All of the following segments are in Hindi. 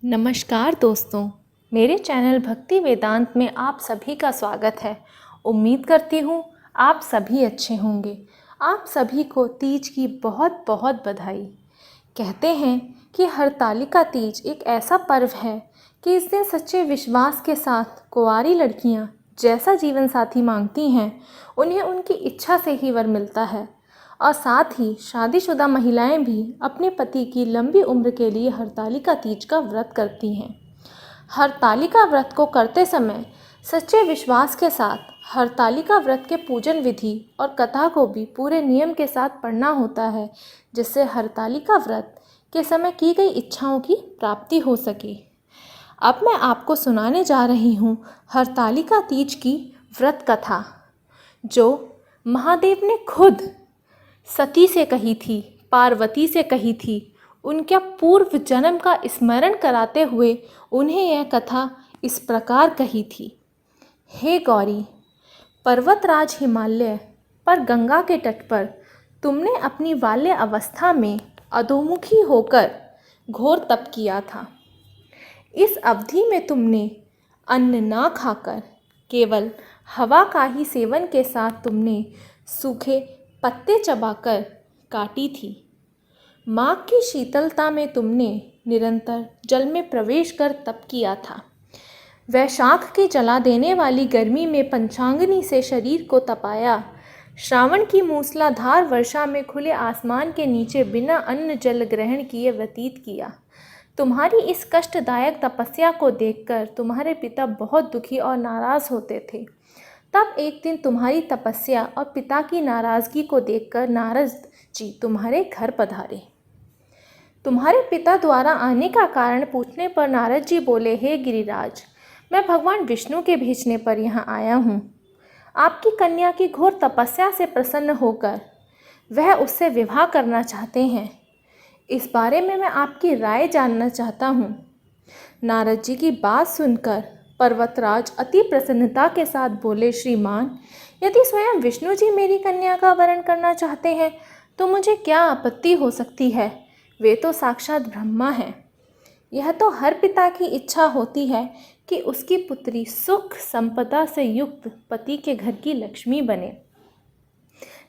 नमस्कार दोस्तों, मेरे चैनल भक्ति वेदांत में आप सभी का स्वागत है। उम्मीद करती हूँ आप सभी अच्छे होंगे। आप सभी को तीज की बहुत बहुत बधाई। कहते हैं कि हरतालिका तीज एक ऐसा पर्व है कि इस दिन सच्चे विश्वास के साथ कुंवारी लड़कियाँ जैसा जीवन साथी मांगती हैं उन्हें उनकी इच्छा से ही वर मिलता है और साथ ही शादीशुदा महिलाएं भी अपने पति की लंबी उम्र के लिए हरतालिका तीज का व्रत करती हैं। हरतालिका व्रत को करते समय सच्चे विश्वास के साथ हरतालिका व्रत के पूजन विधि और कथा को भी पूरे नियम के साथ पढ़ना होता है, जिससे हरतालिका व्रत के समय की गई इच्छाओं की प्राप्ति हो सके। अब मैं आपको सुनाने जा रही हूँ हरतालिका तीज की व्रत कथा, जो महादेव ने खुद सती से कही थी, पार्वती से कही थी। उनके पूर्व जन्म का स्मरण कराते हुए उन्हें यह कथा इस प्रकार कही थी। हे गौरी, पर्वतराज हिमालय पर गंगा के तट पर तुमने अपनी बाल्य अवस्था में अधोमुखी होकर घोर तप किया था। इस अवधि में तुमने अन्न ना खाकर केवल हवा का ही सेवन के साथ तुमने सूखे पत्ते चबाकर काटी थी। माघ की शीतलता में तुमने निरंतर जल में प्रवेश कर तप किया था। वैशाख की जला देने वाली गर्मी में पंचांगनी से शरीर को तपाया। श्रावण की मूसलाधार वर्षा में खुले आसमान के नीचे बिना अन्न जल ग्रहण किए व्यतीत किया। तुम्हारी इस कष्टदायक तपस्या को देखकर तुम्हारे पिता बहुत दुखी और नाराज़ होते थे। तब एक दिन तुम्हारी तपस्या और पिता की नाराज़गी को देखकर नारद जी तुम्हारे घर पधारे। तुम्हारे पिता द्वारा आने का कारण पूछने पर नारद जी बोले, हे गिरिराज, मैं भगवान विष्णु के भेजने पर यहाँ आया हूँ। आपकी कन्या की घोर तपस्या से प्रसन्न होकर वह उससे विवाह करना चाहते हैं। इस बारे में मैं आपकी राय जानना चाहता हूँ। नारद जी की बात सुनकर पर्वतराज अति प्रसन्नता के साथ बोले, श्रीमान, यदि स्वयं विष्णु जी मेरी कन्या का वरण करना चाहते हैं तो मुझे क्या आपत्ति हो सकती है। वे तो साक्षात ब्रह्मा हैं। यह तो हर पिता की इच्छा होती है कि उसकी पुत्री सुख संपदा से युक्त पति के घर की लक्ष्मी बने।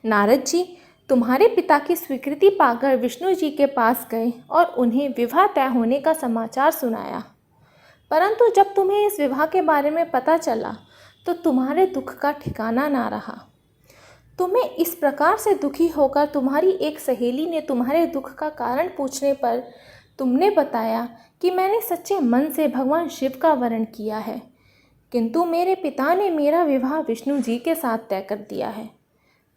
नारद जी तुम्हारे पिता की स्वीकृति पाकर विष्णु जी के पास गए और उन्हें विवाह तय होने का समाचार सुनाया। परंतु जब तुम्हें इस विवाह के बारे में पता चला तो तुम्हारे दुख का ठिकाना ना रहा। तुम्हें इस प्रकार से दुखी होकर तुम्हारी एक सहेली ने तुम्हारे दुख का कारण पूछने पर तुमने बताया कि मैंने सच्चे मन से भगवान शिव का वरण किया है, किंतु मेरे पिता ने मेरा विवाह विष्णु जी के साथ तय कर दिया है।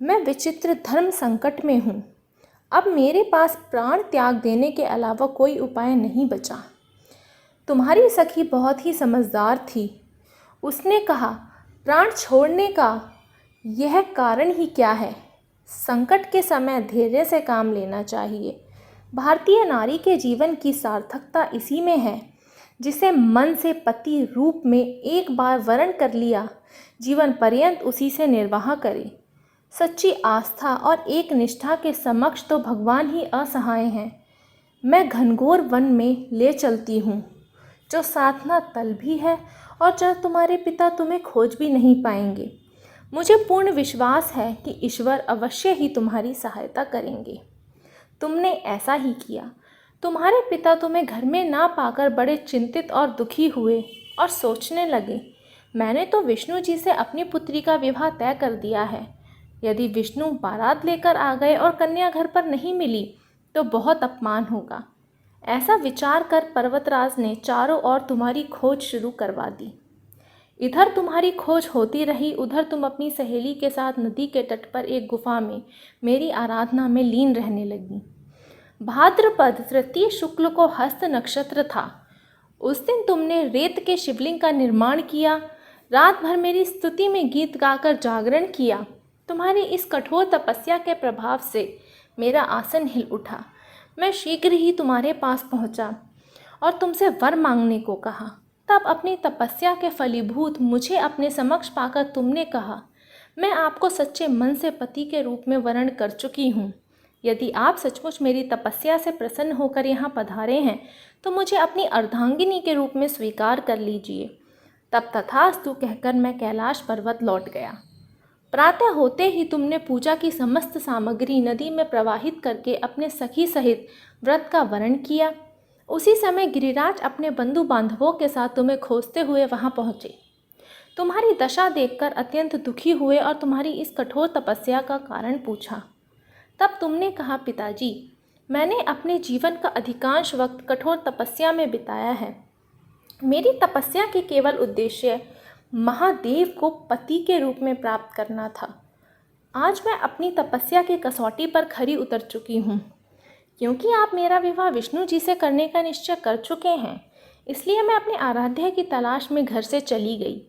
मैं विचित्र धर्म संकट में हूँ। अब मेरे पास प्राण त्याग देने के अलावा कोई उपाय नहीं बचा। तुम्हारी सखी बहुत ही समझदार थी। उसने कहा, प्राण छोड़ने का यह कारण ही क्या है। संकट के समय धैर्य से काम लेना चाहिए। भारतीय नारी के जीवन की सार्थकता इसी में है। जिसे मन से पति रूप में एक बार वरण कर लिया, जीवन पर्यंत उसी से निर्वाह करे। सच्ची आस्था और एक निष्ठा के समक्ष तो भगवान ही असहाय हैं। मैं घनघोर वन में ले चलती हूँ, जो साधना तल भी है और जब तुम्हारे पिता तुम्हें खोज भी नहीं पाएंगे। मुझे पूर्ण विश्वास है कि ईश्वर अवश्य ही तुम्हारी सहायता करेंगे। तुमने ऐसा ही किया। तुम्हारे पिता तुम्हें घर में ना पाकर बड़े चिंतित और दुखी हुए और सोचने लगे, मैंने तो विष्णु जी से अपनी पुत्री का विवाह तय कर दिया है। यदि विष्णु बारात लेकर आ गए और कन्या घर पर नहीं मिली तो बहुत अपमान होगा। ऐसा विचार कर पर्वतराज ने चारों ओर तुम्हारी खोज शुरू करवा दी। इधर तुम्हारी खोज होती रही, उधर तुम अपनी सहेली के साथ नदी के तट पर एक गुफा में मेरी आराधना में लीन रहने लगी। भाद्रपद तृतीय शुक्ल को हस्त नक्षत्र था। उस दिन तुमने रेत के शिवलिंग का निर्माण किया। रात भर मेरी स्तुति में गीत गाकर जागरण किया। तुम्हारी इस कठोर तपस्या के प्रभाव से मेरा आसन हिल उठा। मैं शीघ्र ही तुम्हारे पास पहुंचा और तुमसे वर मांगने को कहा। तब अपनी तपस्या के फलीभूत मुझे अपने समक्ष पाकर तुमने कहा, मैं आपको सच्चे मन से पति के रूप में वरण कर चुकी हूँ। यदि आप सचमुच मेरी तपस्या से प्रसन्न होकर यहाँ पधारे हैं तो मुझे अपनी अर्धांगिनी के रूप में स्वीकार कर लीजिए। तब तथास्तु कहकर मैं कैलाश पर्वत लौट गया। प्रातः होते ही तुमने पूजा की समस्त सामग्री नदी में प्रवाहित करके अपने सखी सहित व्रत का वर्ण किया। उसी समय गिरिराज अपने बंधु बांधवों के साथ तुम्हें खोजते हुए वहाँ पहुँचे। तुम्हारी दशा देखकर अत्यंत दुखी हुए और तुम्हारी इस कठोर तपस्या का कारण पूछा। तब तुमने कहा, पिताजी, मैंने अपने जीवन का अधिकांश वक्त कठोर तपस्या में बिताया है। मेरी तपस्या के केवल उद्देश्य महादेव को पति के रूप में प्राप्त करना था। आज मैं अपनी तपस्या की कसौटी पर खरी उतर चुकी हूँ। क्योंकि आप मेरा विवाह विष्णु जी से करने का निश्चय कर चुके हैं, इसलिए मैं अपने आराध्य की तलाश में घर से चली गई।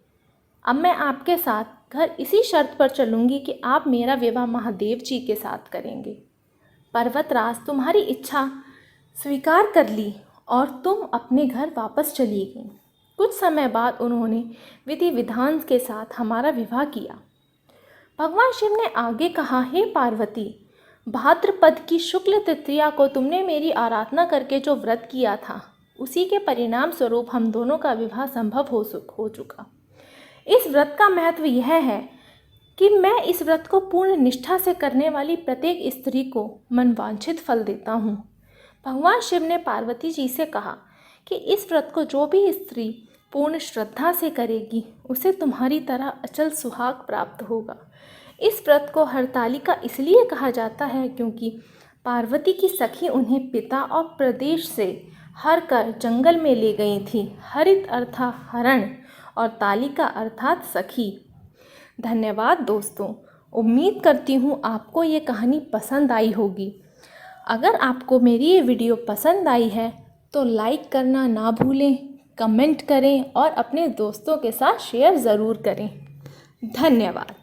अब मैं आपके साथ घर इसी शर्त पर चलूँगी कि आप मेरा विवाह महादेव जी के साथ करेंगे। पर्वतराज तुम्हारी इच्छा स्वीकार कर ली और तुम अपने घर वापस चली गई। कुछ समय बाद उन्होंने विधि विधान के साथ हमारा विवाह किया। भगवान शिव ने आगे कहा, हे पार्वती, भाद्रपद की शुक्ल तृतीया को तुमने मेरी आराधना करके जो व्रत किया था, उसी के परिणाम स्वरूप हम दोनों का विवाह संभव हो चुका। इस व्रत का महत्व यह है कि मैं इस व्रत को पूर्ण निष्ठा से करने वाली प्रत्येक स्त्री को मनवांछित फल देता हूँ। भगवान शिव ने पार्वती जी से कहा कि इस व्रत को जो भी स्त्री पूर्ण श्रद्धा से करेगी उसे तुम्हारी तरह अचल सुहाग प्राप्त होगा। इस व्रत को हरतालिका इसलिए कहा जाता है क्योंकि पार्वती की सखी उन्हें पिता और प्रदेश से हर कर जंगल में ले गई थी। हरित अर्थात हरण और तालिका अर्थात सखी। धन्यवाद दोस्तों, उम्मीद करती हूँ आपको ये कहानी पसंद आई होगी। अगर आपको मेरी ये वीडियो पसंद आई है तो लाइक करना ना भूलें, कमेंट करें और अपने दोस्तों के साथ शेयर ज़रूर करें। धन्यवाद।